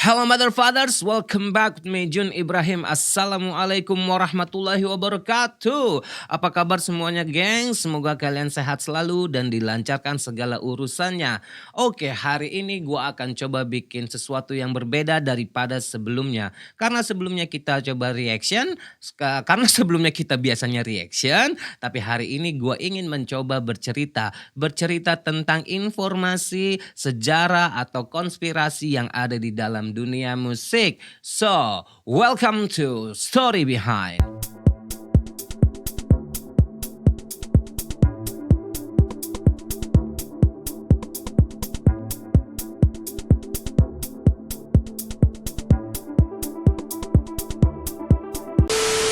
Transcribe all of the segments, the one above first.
Hello mother fathers, welcome back with me Jun Ibrahim. Assalamualaikum warahmatullahi wabarakatuh. Apa kabar semuanya geng? Semoga kalian sehat selalu dan dilancarkan segala urusannya. Oke, hari ini gua akan coba bikin sesuatu yang berbeda daripada sebelumnya. Karena sebelumnya kita coba reaction, karena sebelumnya kita biasanya reaction, tapi hari ini gua ingin mencoba bercerita tentang informasi, sejarah atau konspirasi yang ada di dalam dunia musik. So, welcome to Story Behind.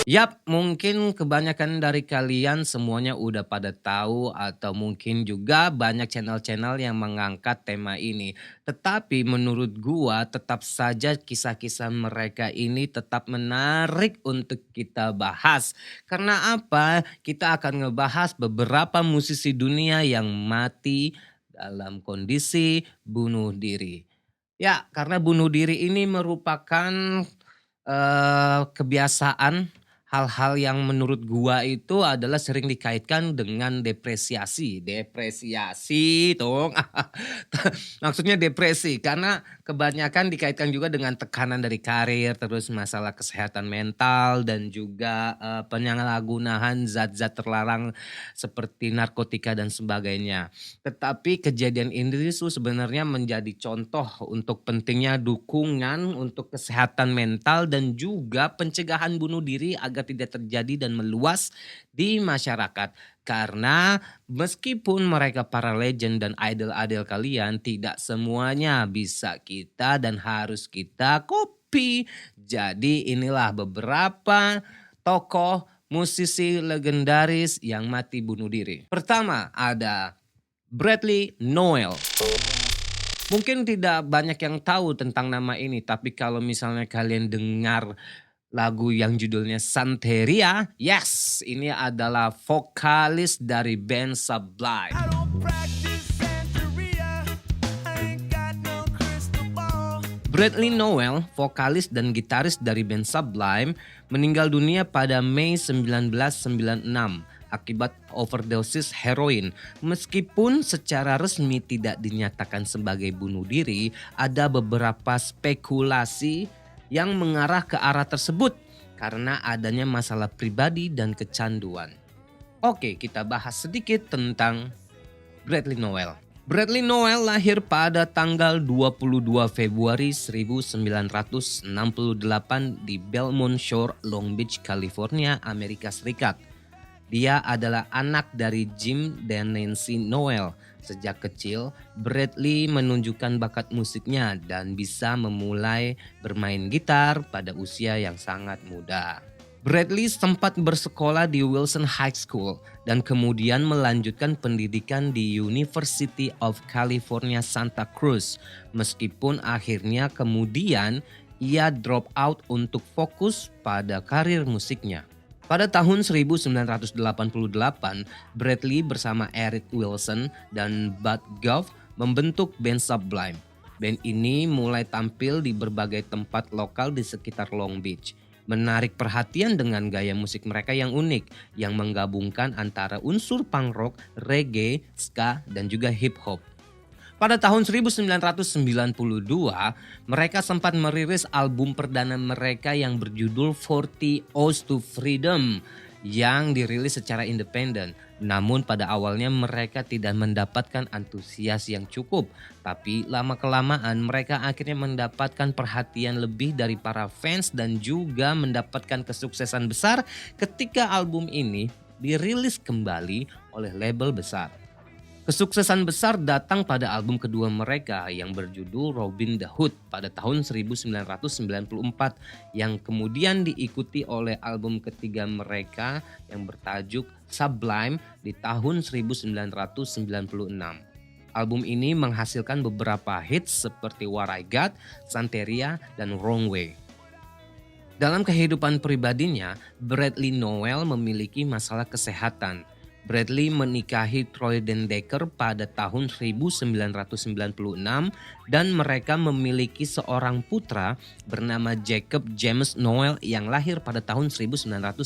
Yap, mungkin kebanyakan dari kalian semuanya udah pada tahu atau mungkin juga banyak channel-channel yang mengangkat tema ini. Tetapi menurut gua tetap saja kisah-kisah mereka ini tetap menarik untuk kita bahas. Karena apa? Kita akan ngebahas beberapa musisi dunia yang mati dalam kondisi bunuh diri. Ya, karena bunuh diri ini merupakan kebiasaan hal-hal yang menurut gua itu adalah sering dikaitkan dengan depresiasi. Depresiasi dong. Maksudnya depresi karena kebanyakan dikaitkan juga dengan tekanan dari karir, terus masalah kesehatan mental dan juga penyalahgunaan zat-zat terlarang seperti narkotika dan sebagainya. Tetapi kejadian ini tuh sebenarnya menjadi contoh untuk pentingnya dukungan untuk kesehatan mental dan juga pencegahan bunuh diri agar tidak terjadi dan meluas di masyarakat. Karena meskipun mereka para legend dan idol-idol kalian, tidak semuanya bisa kita dan harus kita copy. Jadi inilah beberapa tokoh musisi legendaris yang mati bunuh diri. Pertama ada Bradley Nowell. Mungkin tidak banyak yang tahu tentang nama ini, tapi kalau misalnya kalian dengar lagu yang judulnya Santeria, yes, ini adalah vokalis dari band Sublime. Bradley Nowell, vokalis dan gitaris dari band Sublime, meninggal dunia pada Mei 1996 akibat overdosis heroin. Meskipun secara resmi tidak dinyatakan sebagai bunuh diri, ada beberapa spekulasi yang mengarah ke arah tersebut karena adanya masalah pribadi dan kecanduan. Oke, kita bahas sedikit tentang Bradley Nowell. Bradley Nowell lahir pada tanggal 22 Februari 1968 di Belmont Shore, Long Beach, California, Amerika Serikat. Dia adalah anak dari Jim dan Nancy Nowell. Sejak kecil, Bradley menunjukkan bakat musiknya dan bisa memulai bermain gitar pada usia yang sangat muda. Bradley sempat bersekolah di Wilson High School dan kemudian melanjutkan pendidikan di University of California Santa Cruz. Meskipun akhirnya kemudian ia drop out untuk fokus pada karir musiknya. Pada tahun 1988, Bradley bersama Eric Wilson dan Bud Goff membentuk band Sublime. Band ini mulai tampil di berbagai tempat lokal di sekitar Long Beach. Menarik perhatian dengan gaya musik mereka yang unik, yang menggabungkan antara unsur punk rock, reggae, ska, dan juga hip hop. Pada tahun 1992, mereka sempat merilis album perdana mereka yang berjudul 40 Oaths to Freedom yang dirilis secara independen. Namun pada awalnya mereka tidak mendapatkan antusias yang cukup. Tapi lama-kelamaan mereka akhirnya mendapatkan perhatian lebih dari para fans dan juga mendapatkan kesuksesan besar ketika album ini dirilis kembali oleh label besar. Kesuksesan besar datang pada album kedua mereka yang berjudul Robin the Hood pada tahun 1994 yang kemudian diikuti oleh album ketiga mereka yang bertajuk Sublime di tahun 1996. Album ini menghasilkan beberapa hits seperti What I Got, Santeria, dan Wrong Way. Dalam kehidupan pribadinya, Bradley Nowell memiliki masalah kesehatan. Bradley menikahi Troy Decker pada tahun 1996 dan mereka memiliki seorang putra bernama Jacob James Noel yang lahir pada tahun 1995.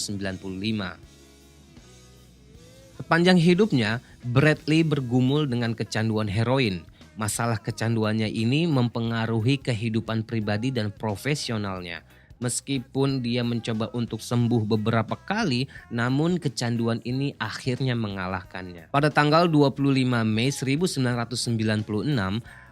Sepanjang hidupnya, Bradley bergumul dengan kecanduan heroin. Masalah kecanduannya ini mempengaruhi kehidupan pribadi dan profesionalnya. Meskipun dia mencoba untuk sembuh beberapa kali, namun kecanduan ini akhirnya mengalahkannya. Pada tanggal 25 Mei 1996,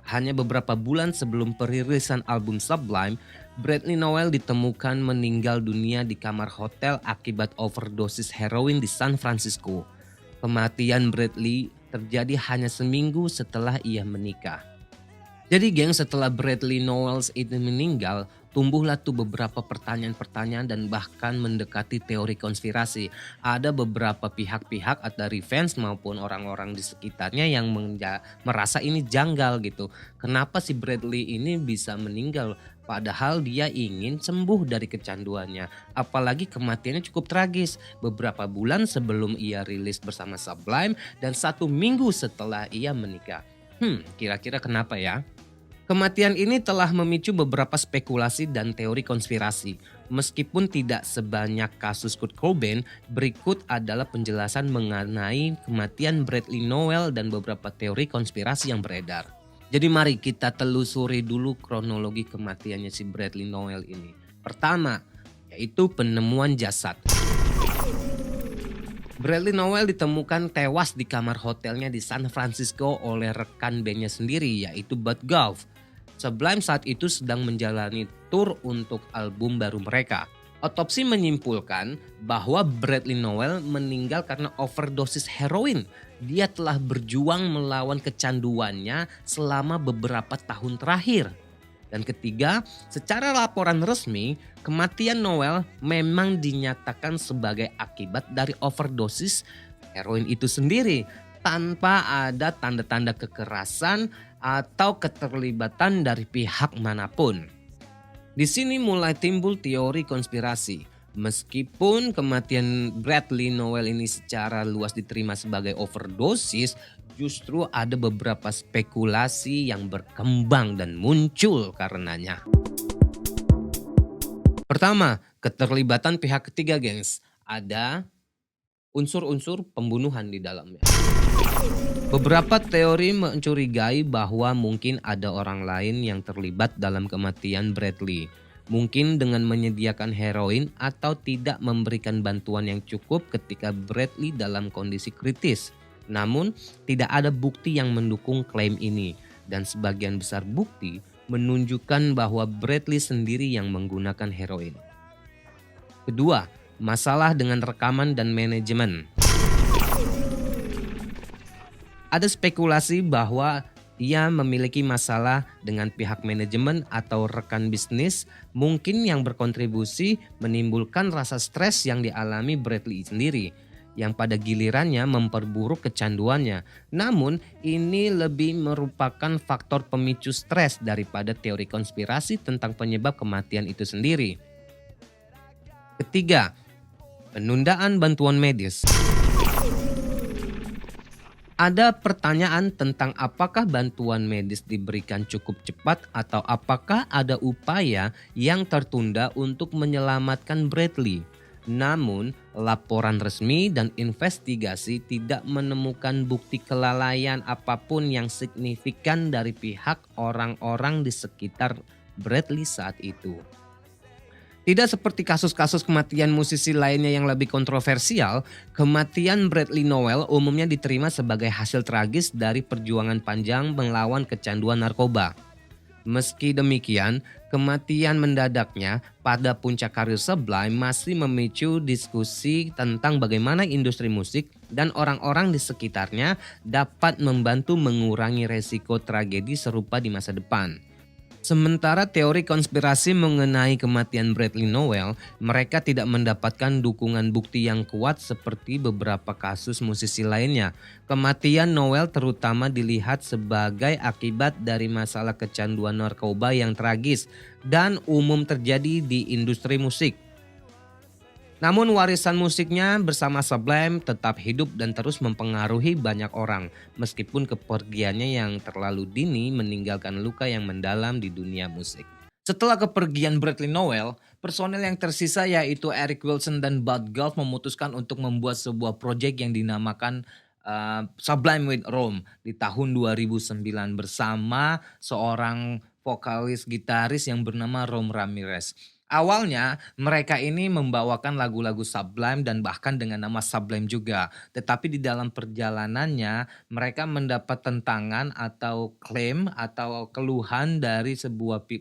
hanya beberapa bulan sebelum perilisan album Sublime, Bradley Nowell ditemukan meninggal dunia di kamar hotel akibat overdosis heroin di San Francisco. Kematian Bradley terjadi hanya seminggu setelah ia menikah. Jadi geng, setelah Bradley Nowell itu meninggal, tumbuhlah tuh beberapa pertanyaan-pertanyaan dan bahkan mendekati teori konspirasi. Ada beberapa pihak-pihak atau dari fans maupun orang-orang di sekitarnya yang merasa ini janggal gitu. Kenapa si Bradley ini bisa meninggal padahal dia ingin sembuh dari kecanduannya. Apalagi kematiannya cukup tragis. Beberapa bulan sebelum ia rilis bersama Sublime dan 1 minggu setelah ia menikah. Kira-kira kenapa ya? Kematian ini telah memicu beberapa spekulasi dan teori konspirasi. Meskipun tidak sebanyak kasus Kurt Cobain, berikut adalah penjelasan mengenai kematian Bradley Nowell dan beberapa teori konspirasi yang beredar. Jadi mari kita telusuri dulu kronologi kematiannya si Bradley Nowell ini. Pertama, yaitu penemuan jasad. Bradley Nowell ditemukan tewas di kamar hotelnya di San Francisco oleh rekan bandnya sendiri, yaitu Bud Golf. Sublime saat itu sedang menjalani tur untuk album baru mereka. Otopsi menyimpulkan bahwa Bradley Nowell meninggal karena overdosis heroin. Dia telah berjuang melawan kecanduannya selama beberapa tahun terakhir. Dan ketiga, secara laporan resmi, kematian Nowell memang dinyatakan sebagai akibat dari overdosis heroin itu sendiri, tanpa ada tanda-tanda kekerasan atau keterlibatan dari pihak manapun. Di sini mulai timbul teori konspirasi. Meskipun kematian Bradley Nowell ini secara luas diterima sebagai overdosis, justru ada beberapa spekulasi yang berkembang dan muncul karenanya. Pertama, keterlibatan pihak ketiga, gengs. Ada unsur-unsur pembunuhan di dalamnya. Beberapa teori mencurigai bahwa mungkin ada orang lain yang terlibat dalam kematian Bradley. Mungkin dengan menyediakan heroin atau tidak memberikan bantuan yang cukup ketika Bradley dalam kondisi kritis. Namun tidak ada bukti yang mendukung klaim ini dan sebagian besar bukti menunjukkan bahwa Bradley sendiri yang menggunakan heroin. Kedua, masalah dengan rekaman dan manajemen. Ada spekulasi bahwa ia memiliki masalah dengan pihak manajemen atau rekan bisnis mungkin yang berkontribusi menimbulkan rasa stres yang dialami Bradley sendiri yang pada gilirannya memperburuk kecanduannya. Namun ini lebih merupakan faktor pemicu stres daripada teori konspirasi tentang penyebab kematian itu sendiri. Ketiga, penundaan bantuan medis. Ada pertanyaan tentang apakah bantuan medis diberikan cukup cepat atau apakah ada upaya yang tertunda untuk menyelamatkan Bradley. Namun, laporan resmi dan investigasi tidak menemukan bukti kelalaian apapun yang signifikan dari pihak orang-orang di sekitar Bradley saat itu. Tidak seperti kasus-kasus kematian musisi lainnya yang lebih kontroversial, kematian Bradley Nowell umumnya diterima sebagai hasil tragis dari perjuangan panjang melawan kecanduan narkoba. Meski demikian, kematian mendadaknya pada puncak karir Sublime masih memicu diskusi tentang bagaimana industri musik dan orang-orang di sekitarnya dapat membantu mengurangi resiko tragedi serupa di masa depan. Sementara teori konspirasi mengenai kematian Bradley Nowell, mereka tidak mendapatkan dukungan bukti yang kuat seperti beberapa kasus musisi lainnya. Kematian Nowell terutama dilihat sebagai akibat dari masalah kecanduan narkoba yang tragis dan umum terjadi di industri musik. Namun warisan musiknya bersama Sublime tetap hidup dan terus mempengaruhi banyak orang, meskipun kepergiannya yang terlalu dini meninggalkan luka yang mendalam di dunia musik. Setelah kepergian Bradley Nowell, personel yang tersisa yaitu Eric Wilson dan Bud Golf memutuskan untuk membuat sebuah proyek yang dinamakan Sublime with Rome di tahun 2009 bersama seorang vokalis gitaris yang bernama Rom Ramirez. Awalnya mereka ini membawakan lagu-lagu Sublime dan bahkan dengan nama Sublime juga. Tetapi di dalam perjalanannya mereka mendapat tentangan atau klaim atau keluhan dari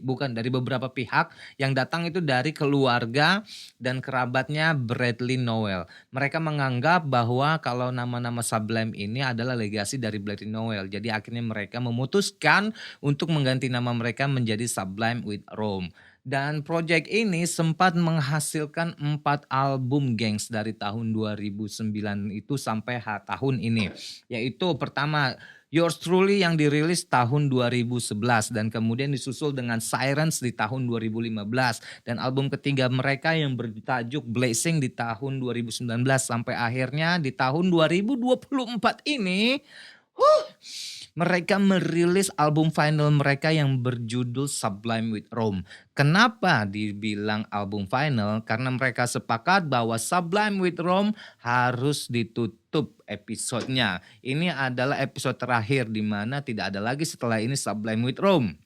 bukan dari beberapa pihak yang datang itu dari keluarga dan kerabatnya Bradley Nowell. Mereka menganggap bahwa kalau nama-nama Sublime ini adalah legasi dari Bradley Nowell. Jadi akhirnya mereka memutuskan untuk mengganti nama mereka menjadi Sublime with Rome. Dan project ini sempat menghasilkan 4 album gengs dari tahun 2009 itu sampai tahun ini. Yaitu pertama Yours Truly yang dirilis tahun 2011 dan kemudian disusul dengan Sirens di tahun 2015 dan album ketiga mereka yang bertajuk Blessing di tahun 2019 sampai akhirnya di tahun 2024 ini mereka merilis album final mereka yang berjudul Sublime with Rome. Kenapa dibilang album final? Karena mereka sepakat bahwa Sublime with Rome harus ditutup episodenya. Ini adalah episode terakhir di mana tidak ada lagi setelah ini Sublime with Rome.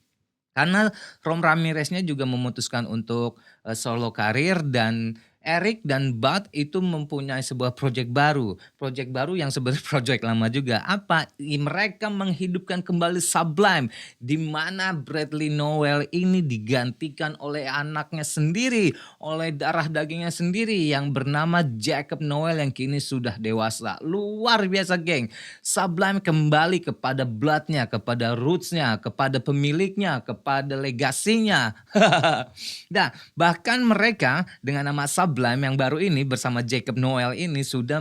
Karena Rom Ramireznya juga memutuskan untuk solo karir dan Eric dan Bud itu mempunyai sebuah proyek baru. Proyek baru yang sebenarnya proyek lama juga. Apa? Mereka menghidupkan kembali Sublime. Di mana Bradley Nowell ini digantikan oleh anaknya sendiri. Oleh darah dagingnya sendiri yang bernama Jacob Nowell yang kini sudah dewasa. Luar biasa geng. Sublime kembali kepada bloodnya, kepada rootsnya, kepada pemiliknya, kepada legasinya. Nah, bahkan mereka dengan nama Sublime yang baru ini bersama Jacob Nowell ini sudah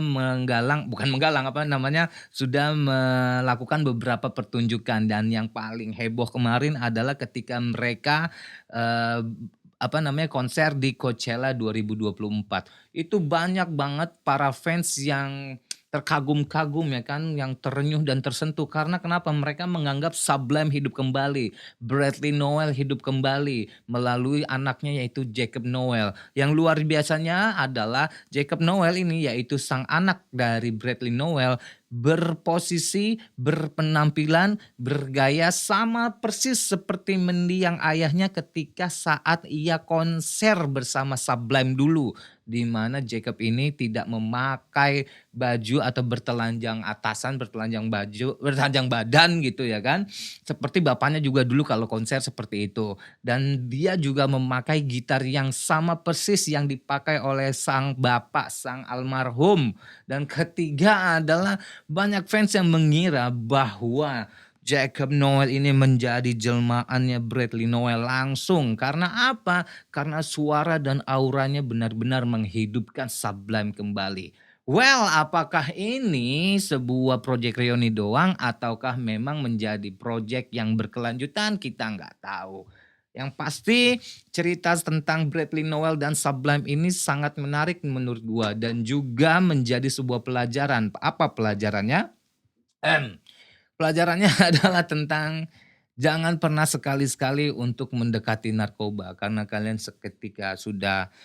sudah melakukan beberapa pertunjukan dan yang paling heboh kemarin adalah ketika mereka eh, konser di Coachella 2024. Itu banyak banget para fans yang terkagum-kagum ya kan, yang terenyuh dan tersentuh karena kenapa mereka menganggap Sublime hidup kembali, Bradley Nowell hidup kembali melalui anaknya yaitu Jacob Nowell. Yang luar biasanya adalah Jacob Nowell ini yaitu sang anak dari Bradley Nowell berposisi, berpenampilan, bergaya sama persis seperti mendiang ayahnya ketika saat ia konser bersama Sublime dulu. Di mana Jacob ini tidak memakai baju atau bertelanjang atasan, bertelanjang badan gitu ya kan. Seperti bapaknya juga dulu kalau konser seperti itu. Dan dia juga memakai gitar yang sama persis yang dipakai oleh sang bapak, sang almarhum. Dan ketiga adalah banyak fans yang mengira bahwa Jacob Nowell ini menjadi jelmaannya Bradley Nowell langsung. Karena apa? Karena suara dan auranya benar-benar menghidupkan Sublime kembali. Well, apakah ini sebuah project reuni doang ataukah memang menjadi project yang berkelanjutan? Kita nggak tahu. Yang pasti cerita tentang Bradley Nowell dan Sublime ini sangat menarik menurut gua dan juga menjadi sebuah pelajaran. Apa pelajarannya? Pelajarannya adalah tentang jangan pernah sekali-sekali untuk mendekati narkoba karena kalian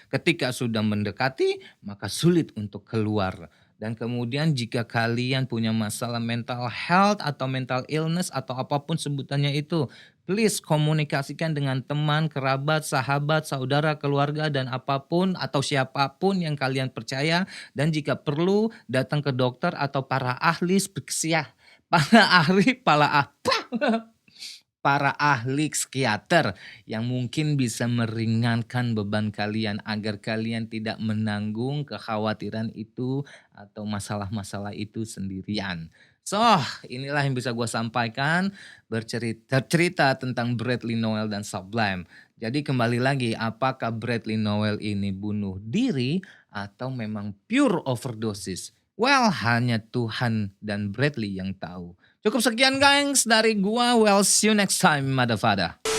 ketika sudah mendekati maka sulit untuk keluar. Dan kemudian jika kalian punya masalah mental health atau mental illness atau apapun sebutannya itu, please komunikasikan dengan teman, kerabat, sahabat, saudara, keluarga dan apapun atau siapapun yang kalian percaya dan jika perlu datang ke dokter atau para ahli para ahli psikiater yang mungkin bisa meringankan beban kalian agar kalian tidak menanggung kekhawatiran itu atau masalah-masalah itu sendirian. So, inilah yang bisa gue sampaikan cerita tentang Bradley Nowell dan Sublime. Jadi kembali lagi, apakah Bradley Nowell ini bunuh diri atau memang pure overdosis? Well, hanya Tuhan dan Bradley yang tahu. Cukup sekian gengs dari gua. Well, see you next time, motherfucker.